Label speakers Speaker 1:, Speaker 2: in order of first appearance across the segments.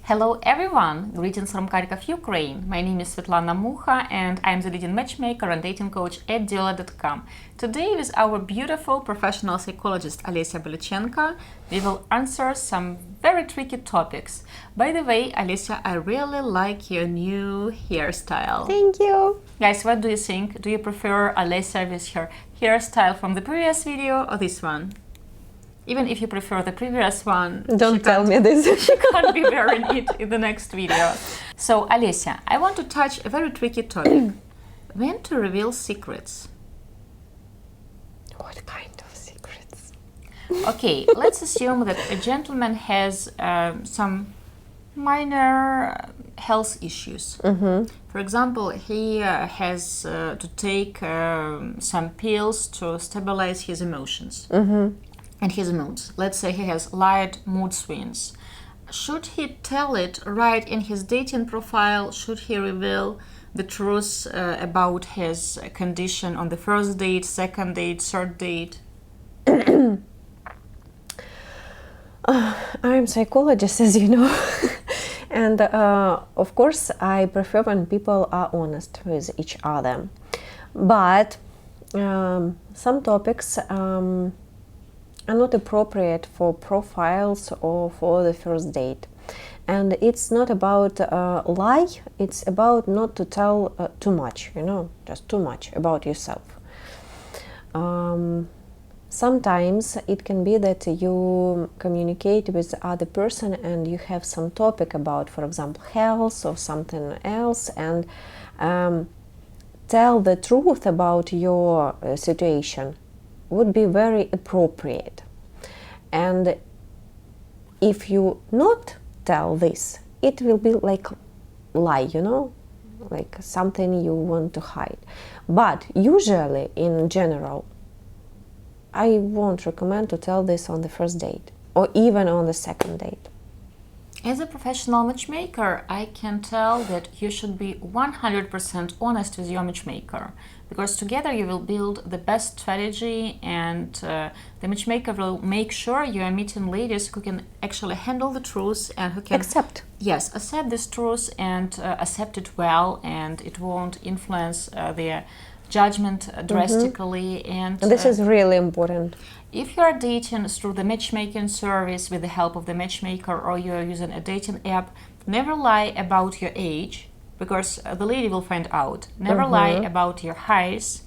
Speaker 1: Hello everyone! Greetings from Kharkov, Ukraine. My name is Svetlana Mucha and I'm the leading matchmaker and dating coach at Diolli.com. Today with our beautiful professional psychologist Diolli.com, we will answer some very tricky topics. By the way, Alessia, I really like your new hairstyle.
Speaker 2: Thank you!
Speaker 1: Guys, what do you think? Do you prefer Alessia with her hairstyle from the previous video or this one? Even if you prefer the previous one,
Speaker 2: don't tell me this.
Speaker 1: She can't be wearing it in the next video. So, Alessia, I want to touch a very tricky topic. When to reveal secrets?
Speaker 2: What kind of secrets?
Speaker 1: Okay, let's assume that a gentleman has some minor health issues. For example, he has to take some pills to stabilize his emotions. And his moods. Let's say he has light mood swings. Should he tell it right in his dating profile? Should he reveal the truth about his condition on the first date, second date, third date?
Speaker 2: I'm a psychologist, as you know. And of course, I prefer when people are honest with each other. But some topics are not appropriate for profiles or for the first date. And it's not about lie, it's about not to tell too much, just too much about yourself. Sometimes it can be that you communicate with the other person and you have some topic about, for example, health or something else, and tell the truth about your situation would be very appropriate. And if you not tell this, it will be like lie, like something you want to hide. But usually, in general, I won't recommend to tell this on the first date or even on the second date.
Speaker 1: As a professional matchmaker, I can tell that you should be 100% honest with your matchmaker, because together you will build the best strategy, and the matchmaker will make sure you are meeting ladies who can actually handle the truth and who can
Speaker 2: accept
Speaker 1: this truth and accept it well, and it won't influence their judgment drastically. And
Speaker 2: this is really important.
Speaker 1: If you are dating through the matchmaking service with the help of the matchmaker, or you are using a dating app, never lie about your age, because the lady will find out. Never lie about your height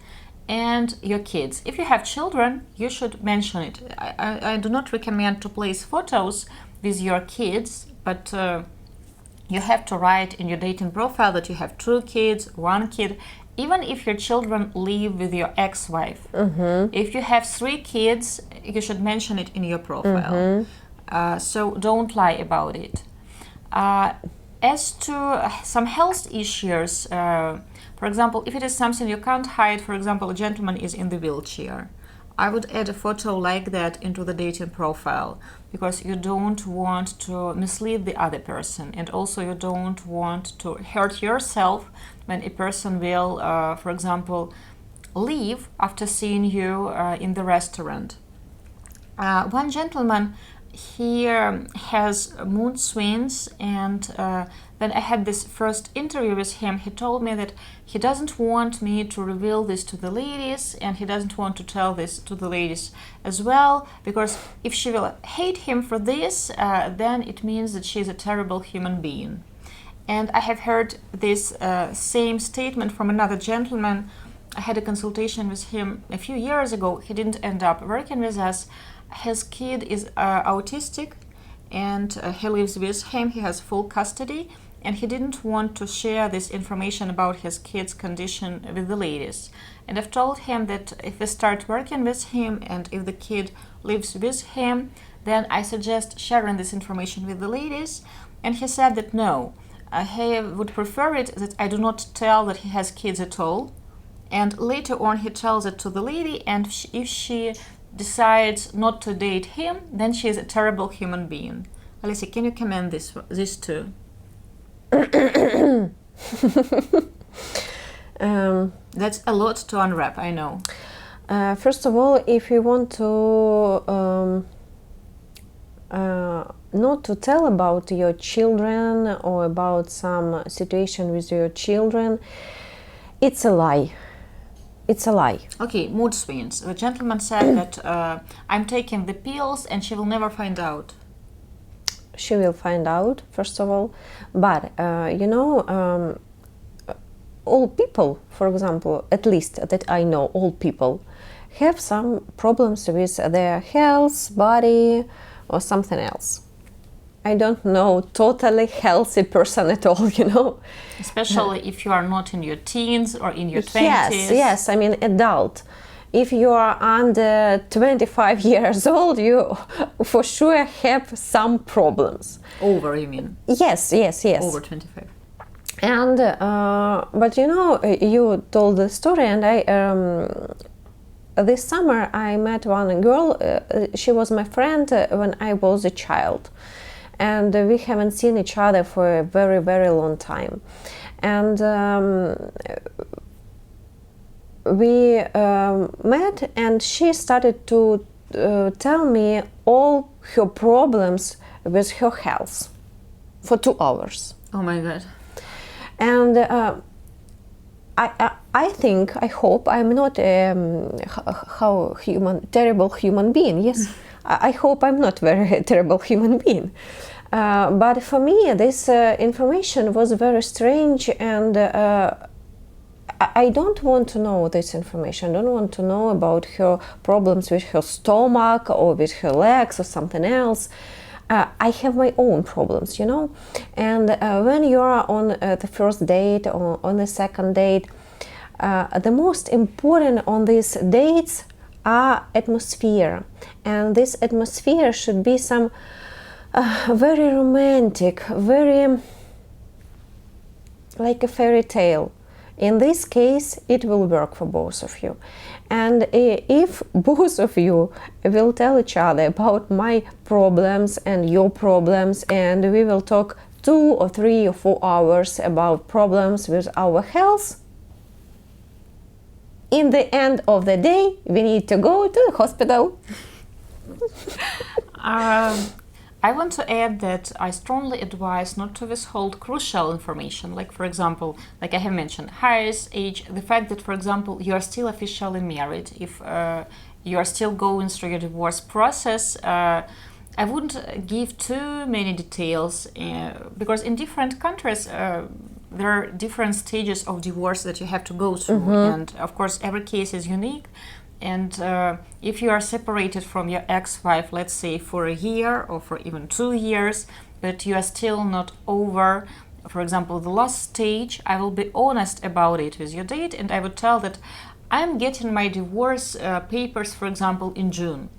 Speaker 1: and your kids. If you have children, you should mention it. I do not recommend to place photos with your kids, but you have to write in your dating profile that you have 2 kids, 1 kid. Even if your children live with your ex-wife, if you have 3 kids, you should mention it in your profile. So don't lie about it. As to some health issues, for example, if it is something you can't hide, for example, a gentleman is in the wheelchair, I would add a photo like that into the dating profile, because you don't want to mislead the other person, and also you don't want to hurt yourself when a person will, for example, leave after seeing you in the restaurant. One gentleman, he has mood swings, and when I had this first interview with him, he told me that he doesn't want me to reveal this to the ladies, and he doesn't want to tell this to the ladies as well, because if she will hate him for this, then it means that she's a terrible human being. And I have heard this same statement from another gentleman. I had a consultation with him a few years ago. He didn't end up working with us. His kid is autistic, and he lives with him. He has full custody, and he didn't want to share this information about his kid's condition with the ladies. And I've told him that if we start working with him and if the kid lives with him, then I suggest sharing this information with the ladies. And he said that no, he would prefer it that I do not tell that he has kids at all. And later on he tells it to the lady, and if she decides not to date him, then she is a terrible human being. Alessia, can you comment this too? That's a lot to unwrap, I know.
Speaker 2: First of all, if you want to not to tell about your children or about some situation with your children, it's a lie. It's a lie.
Speaker 1: Okay, mood swings. The gentleman said that I'm taking the pills and she will never find out.
Speaker 2: She will find out, first of all. But, all people, for example, at least that I know, all people have some problems with their health, body, or something else. I don't know totally healthy person at all,
Speaker 1: Especially if you are not in your teens or in your 20s.
Speaker 2: Yes, I mean adult. If you are under 25 years old, you for sure have some problems.
Speaker 1: Over, you mean?
Speaker 2: Yes.
Speaker 1: Over 25.
Speaker 2: And but you told the story, and I this summer I met one girl. She was my friend when I was a child, and we haven't seen each other for a very, very long time. And we met, and she started to tell me all her problems with her health for 2 hours.
Speaker 1: Oh my God.
Speaker 2: And I think, I hope I'm not a terrible human being. Yes, I hope I'm not very terrible human being. But for me, this information was very strange, and I don't want to know this information. I don't want to know about her problems with her stomach or with her legs or something else. I have my own problems, And when you are on the first date or on the second date, the most important on these dates are atmosphere. And this atmosphere should be some very romantic, very like a fairy tale. In this case, it will work for both of you. And if both of you will tell each other about my problems and your problems, and we will talk 2 or 3 or 4 hours about problems with our health, in the end of the day, we need to go to the hospital.
Speaker 1: I want to add that I strongly advise not to withhold crucial information, like, for example, like I have mentioned, highest age, the fact that, for example, you are still officially married. If you are still going through your divorce process, I wouldn't give too many details because in different countries, there are different stages of divorce that you have to go through. And, of course, every case is unique. And if you are separated from your ex-wife, let's say for a year or for even 2 years, but you are still not over, for example, the last stage, I will be honest about it with your date, and I would tell that I'm getting my divorce papers, for example, in June.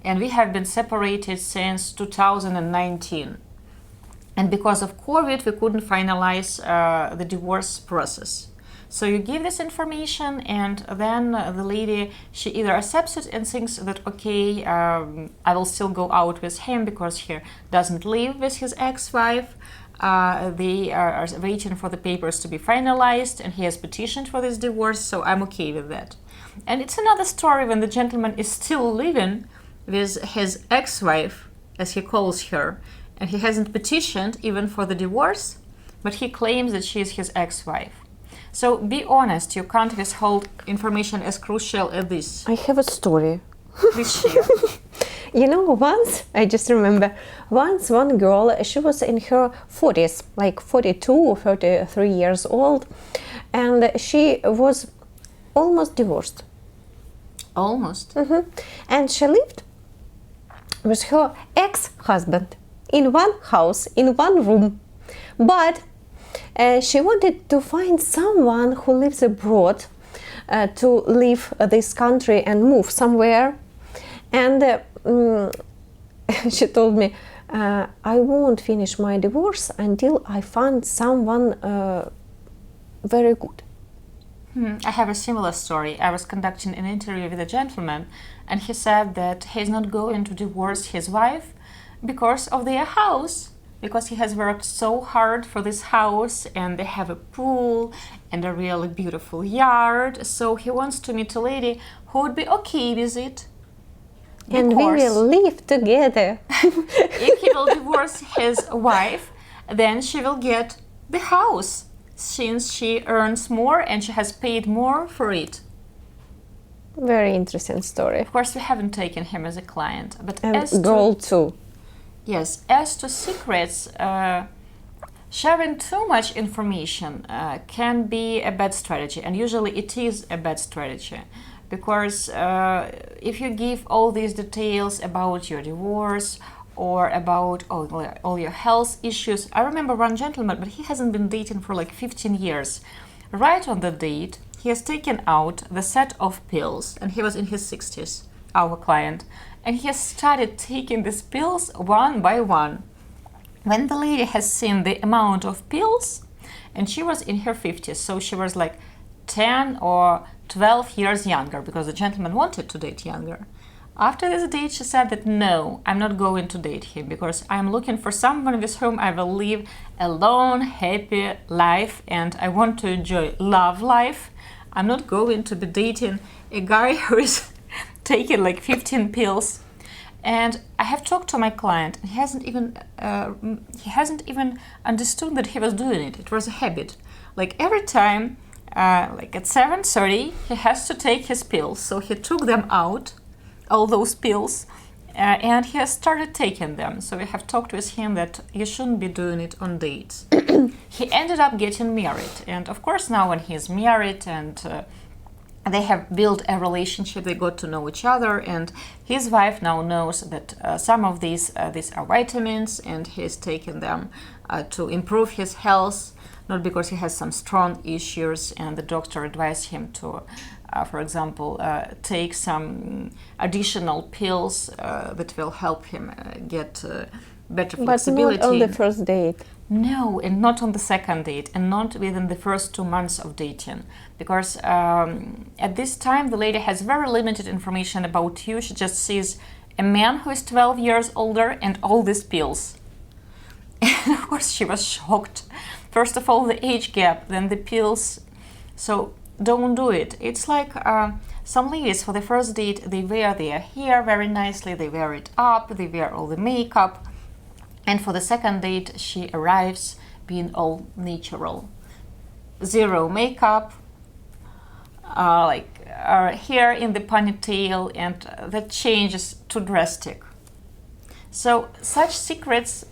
Speaker 1: And we have been separated since 2019. And because of COVID, we couldn't finalize the divorce process. So you give this information, and then the lady, she either accepts it and thinks that, okay, I will still go out with him because he doesn't live with his ex-wife. They are waiting for the papers to be finalized, and he has petitioned for this divorce, so I'm okay with that. And it's another story when the gentleman is still living with his ex-wife, as he calls her, and he hasn't petitioned even for the divorce, but he claims that she is his ex-wife. So be honest, you can't withhold information as crucial as this.
Speaker 2: I have a story.
Speaker 1: Please share.
Speaker 2: Once, I just remember, once one girl, she was in her 40s, like 42 or 33 years old, and she was almost divorced.
Speaker 1: Almost?
Speaker 2: And she lived with her ex-husband in one house, in one room. But she wanted to find someone who lives abroad to leave this country and move somewhere. And she told me, I won't finish my divorce until I find someone very good.
Speaker 1: I have a similar story. I was conducting an interview with a gentleman, and he said that he's not going to divorce his wife because of their house. Because he has worked so hard for this house, and they have a pool and a really beautiful yard. So he wants to meet a lady who would be okay with it.
Speaker 2: And we will live together.
Speaker 1: If he will divorce his wife, then she will get the house, since she earns more and she has paid more for it.
Speaker 2: Very interesting story.
Speaker 1: Of course, we haven't taken him as a client, but
Speaker 2: And
Speaker 1: as
Speaker 2: girl
Speaker 1: to,
Speaker 2: too.
Speaker 1: yes, as to secrets, sharing too much information can be a bad strategy, and usually it is a bad strategy, because if you give all these details about your divorce or about all your health issues. I remember one gentleman, but he hasn't been dating for like 15 years. Right on the date, he has taken out the set of pills, and he was in his 60s, our client, and he has started taking these pills one by one. When the lady has seen the amount of pills, and she was in her 50s, so she was like 10 or 12 years younger, because the gentleman wanted to date younger. After this date, she said that no, I'm not going to date him, because I'm looking for someone with whom I will live a long, happy life, and I want to enjoy love life. I'm not going to be dating a guy who is taking like 15 pills. And I have talked to my client, and he hasn't even understood that he was doing it. It was a habit. Like every time, like at 7:30, he has to take his pills. So he took them out, all those pills, and he has started taking them. So we have talked with him that you shouldn't be doing it on dates. He ended up getting married, and of course now when he's married and they have built a relationship, they got to know each other, and his wife now knows that some of these are vitamins, and he's taking them to improve his health, not because he has some strong issues, and the doctor advised him to, for example, take some additional pills that will help him get better flexibility.
Speaker 2: But not on the first date.
Speaker 1: No, and not on the second date, and not within the first 2 months of dating, because at this time the lady has very limited information about you. She just sees a man who is 12 years older and all these pills. And of course she was shocked. First of all, the age gap, then the pills. So don't do it. It's like some ladies for the first date, they wear their hair very nicely, they wear it up, they wear all the makeup. And for the second date, she arrives being all natural. Zero makeup, hair in the ponytail, and that change is too drastic. So such secrets,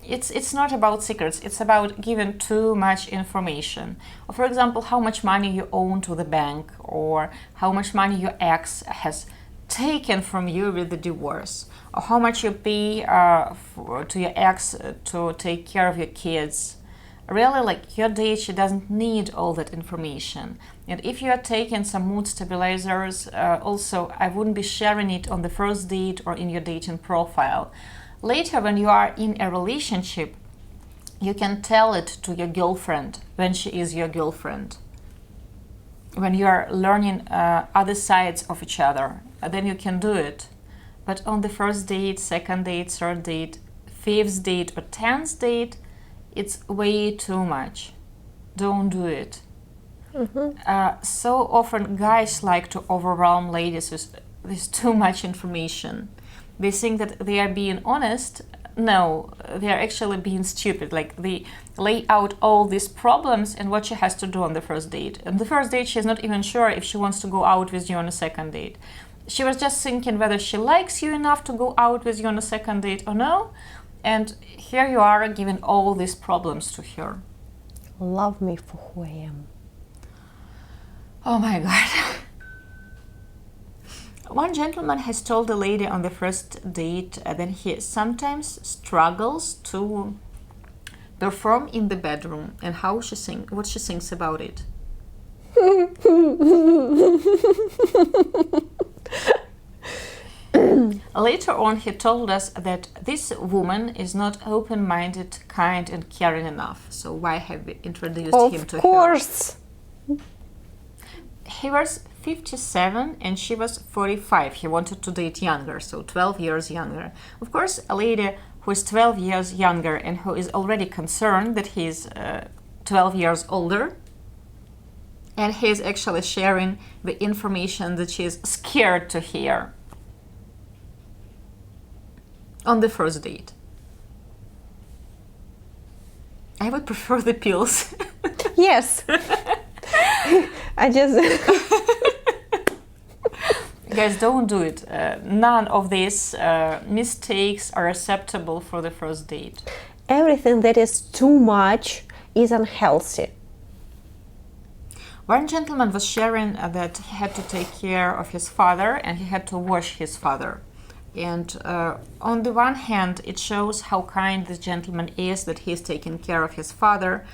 Speaker 1: it's not about secrets, it's about giving too much information. Or for example, how much money you owe to the bank, or how much money your ex has taken from you with the divorce, or how much you pay to your ex to take care of your kids. Really, like your date, she doesn't need all that information. And if you are taking some mood stabilizers, also I wouldn't be sharing it on the first date or in your dating profile. Later, when you are in a relationship, you can tell it to your girlfriend when she is your girlfriend. When you are learning other sides of each other, then you can do it. But on the first date, second date, third date, fifth date, or 10th date, it's way too much. Don't do it. So often guys like to overwhelm ladies with too much information. They think that they are being honest. No, they are actually being stupid. Like they lay out all these problems and what she has to do on the first date. On the first date, she's not even sure if she wants to go out with you on a second date. She was just thinking whether she likes you enough to go out with you on a second date or no. And here you are giving all these problems to her.
Speaker 2: Love me for who I am.
Speaker 1: Oh my God. One gentleman has told a lady on the first date that he sometimes struggles to perform in the bedroom, and what she thinks about it. Later on, he told us that this woman is not open-minded, kind, and caring enough. So why have we introduced him to her?
Speaker 2: Of course.
Speaker 1: He was 57 and she was 45. He wanted to date younger, so 12 years younger. Of course, a lady who is 12 years younger and who is already concerned that he is 12 years older, and he is actually sharing the information that she is scared to hear on the first date. I would prefer the pills.
Speaker 2: Yes. I just
Speaker 1: Guys, don't do it. None of these mistakes are acceptable for the first date.
Speaker 2: everything that is too much is unhealthy.
Speaker 1: One gentleman was sharing that he had to take care of his father and he had to wash his father. And on the one hand, it shows how kind this gentleman is that he is taking care of his father.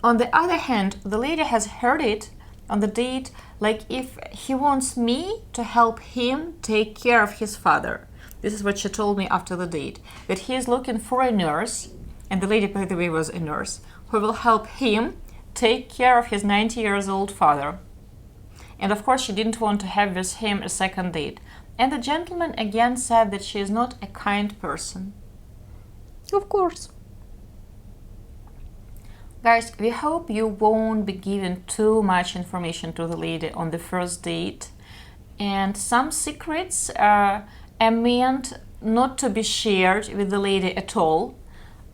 Speaker 1: On the other hand, the lady has heard it on the date like if he wants me to help him take care of his father. This is what she told me after the date, that he is looking for a nurse, and the lady, by the way, was a nurse, who will help him take care of his 90 years old father. And of course, she didn't want to have with him a second date. And the gentleman again said that she is not a kind person.
Speaker 2: Of course.
Speaker 1: Guys, we hope you won't be giving too much information to the lady on the first date. And some secrets are meant not to be shared with the lady at all.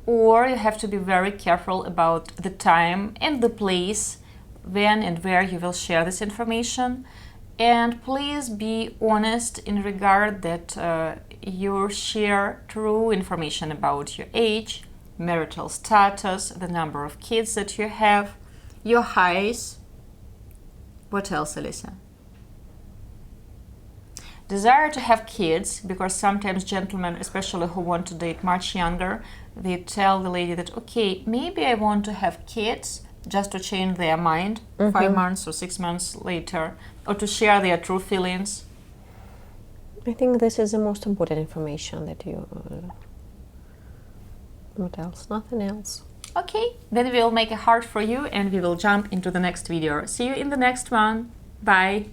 Speaker 1: Or you have to be very careful about the time and the place when and where you will share this information. And please be honest in regard that you share true information about your age, marital status, the number of kids that you have, your height. What else, Alicia? Desire to have kids, because sometimes gentlemen, especially who want to date much younger, they tell the lady that, okay, maybe I want to have kids, just to change their mind 5 months or 6 months later, or to share their true feelings.
Speaker 2: I think this is the most important information that you... what else? Nothing else.
Speaker 1: Okay, then we'll make a heart for you and we will jump into the next video. See you in the next one. Bye.